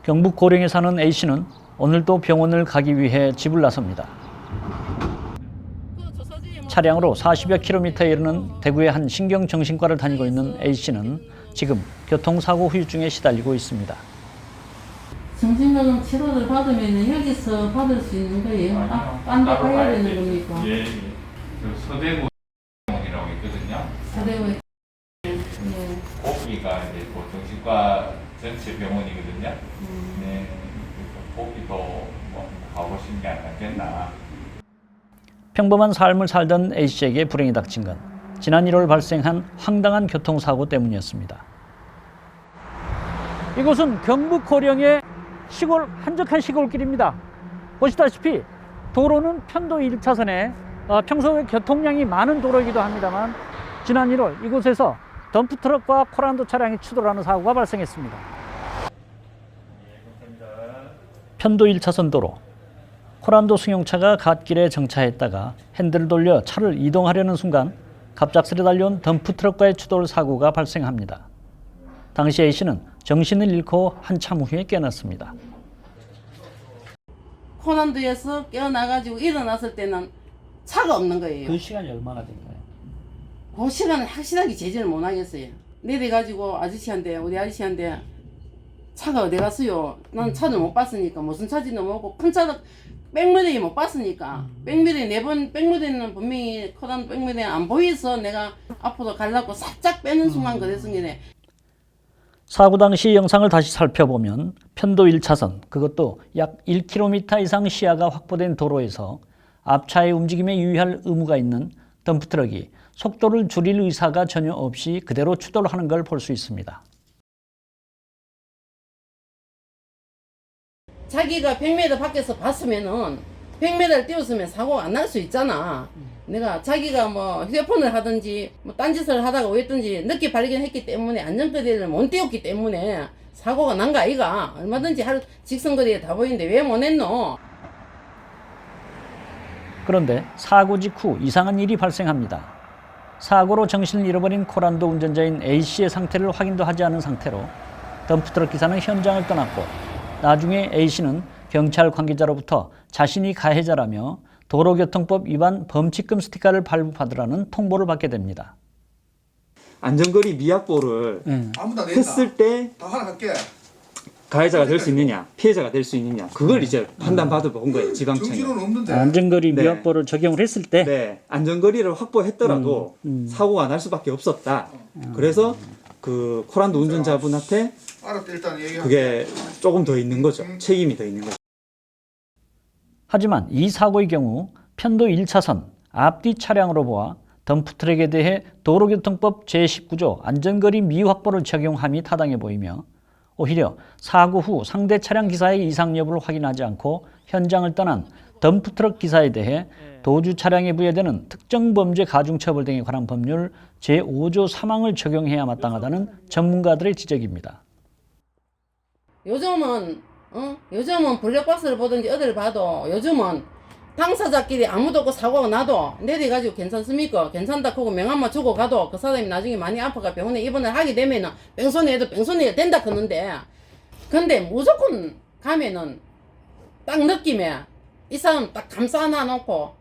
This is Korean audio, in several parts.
경북 고령에 사는 A씨는 오늘도 병원을 가기 위해 집을 나섭니다. 차량으로 40여 킬로미터에 이르는 대구의 한 신경정신과를 다니고 있는 A씨는 지금 교통사고 후유증에 시달리고 있습니다. 정신건강 치료를 받으면 여기서 받을 수 있는 거예요? 딴 데 가야 되는 겁니까? 예. 그 서대구 병원이라고 있거든요. 서대구. 거기가 이제 그 정신과 전체 병원이거든요. 네. 그래서 거기도 뭐 가보신 게 아니겠나. 평범한 삶을 살던 A씨에게 불행이 닥친 건 지난 1월 발생한 황당한 교통사고 때문이었습니다. 이곳은 경북 고령의 시골 한적한 시골길입니다. 보시다시피 도로는 편도 1차선에 평소에 교통량이 많은 도로이기도 합니다만 지난 1월 이곳에서 덤프트럭과 코란도 차량이 추돌하는 사고가 발생했습니다. 편도 1차선 도로 코란도 승용차가 갓길에 정차했다가 핸들을 돌려 차를 이동하려는 순간 갑작스레 달려온 덤프트럭과의 추돌 사고가 발생합니다. 당시 A씨는 정신을 잃고 한참 후에 깨어났습니다. 코난도에서 깨어나가지고 일어났을 때는 차가 없는 거예요. 그 시간이 얼마나 된가요? 그 시간은 확실하게 제지를 못 하겠어요. 내려가지고 우리 아저씨한테 차가 어디 갔어요? 난 차를 못 봤으니까 무슨 차인지도 모르고 큰 차도 백미러에 못 봤으니까 백미러에 백미러에는 분명히 코난 백미러에 안 보여서 내가 앞으로 가려고 살짝 빼는 순간 그랬습니다. 사고 당시 영상을 다시 살펴보면 편도 1차선, 그것도 약 1km 이상 시야가 확보된 도로에서 앞차의 움직임에 유의할 의무가 있는 덤프트럭이 속도를 줄일 의사가 전혀 없이 그대로 추돌하는 걸 볼 수 있습니다. 자기가 100m 밖에서 봤으면은 100m를 뛰었으면 사고가 안 날 수 있잖아. 내가 자기가 뭐 휴대폰을 하든지 뭐 딴짓을 하다가 왜든지 늦게 발견했기 때문에 안전거리를 못 띄웠기 때문에 사고가 난 거 아이가. 얼마든지 직선거리에 다 보이는데 왜 못 했노? 그런데 사고 직후 이상한 일이 발생합니다. 사고로 정신을 잃어버린 코란도 운전자인 A씨의 상태를 확인도 하지 않은 상태로 덤프트럭 기사는 현장을 떠났고 나중에 A씨는 경찰 관계자로부터 자신이 가해자라며 도로교통법 위반 범칙금 스티커를 발부받으라는 통보를 받게 됩니다. 안전거리 미확보를 했을 때 다 하나 갈게. 가해자가 될 수 있느냐, 피해자가 될 수 있느냐, 그걸 이제 판단받아 본 거예요, 지방청이. 정신은 없는데. 안전거리 네. 미확보를 적용을 했을 때 네, 안전거리를 확보했더라도 사고가 날 수밖에 없었다. 그래서 그 코란도 운전자분한테 알았다, 일단 얘기할게. 그게 조금 더 있는 거죠. 책임이 더 있는 거죠. 하지만 이 사고의 경우 편도 1차선 앞뒤 차량으로 보아 덤프트럭에 대해 도로교통법 제19조 안전거리 미확보를 적용함이 타당해 보이며 오히려 사고 후 상대 차량 기사의 이상 여부를 확인하지 않고 현장을 떠난 덤프트럭 기사에 대해 도주 차량에 부여되는 특정범죄 가중처벌 등에 관한 법률 제5조 3항을 적용해야 마땅하다는 전문가들의 지적입니다. 요즘은 블랙박스를 보든지 어디를 봐도 요즘은 당사자끼리 아무도 없고 사고가 나도 내려가지고 괜찮습니까? 괜찮다 하고 명함만 주고 가도 그 사람이 나중에 많이 아파가 병원에 입원을 하게 되면은 뺑소니해도 뺑소니해야 된다 그러는데 근데 무조건 가면은 딱 느낌에 이 사람 딱 감싸 안아 놓고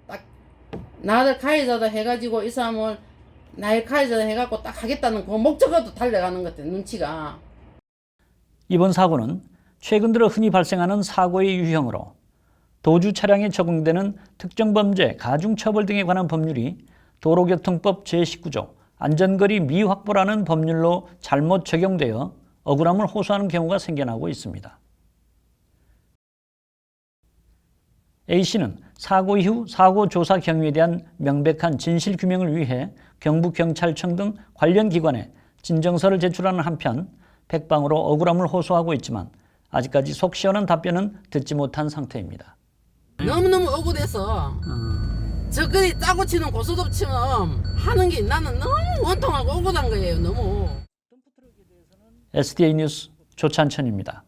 딱 나를 가해자다 해가지고 이 사람을 나의 가해자다 해갖고 딱 하겠다는 그 목적으로 달려가는 것 같아 눈치가. 이번 사고는 최근 들어 흔히 발생하는 사고의 유형으로 도주 차량에 적용되는 특정범죄 가중처벌 등에 관한 법률이 도로교통법 제19조 안전거리 미확보라는 법률로 잘못 적용되어 억울함을 호소하는 경우가 생겨나고 있습니다. A씨는 사고 이후 사고 조사 경위에 대한 명백한 진실 규명을 위해 경북경찰청 등 관련 기관에 진정서를 제출하는 한편 백방으로 억울함을 호소하고 있지만 아직까지 속 시원한 답변은 듣지 못한 상태입니다. 너무너무 억울해서 저거리 짜고 치는 고소톱처럼 하는 게 나는 너무 원통하고 억울한 거예요. 너무. SDA 뉴스 조찬천입니다.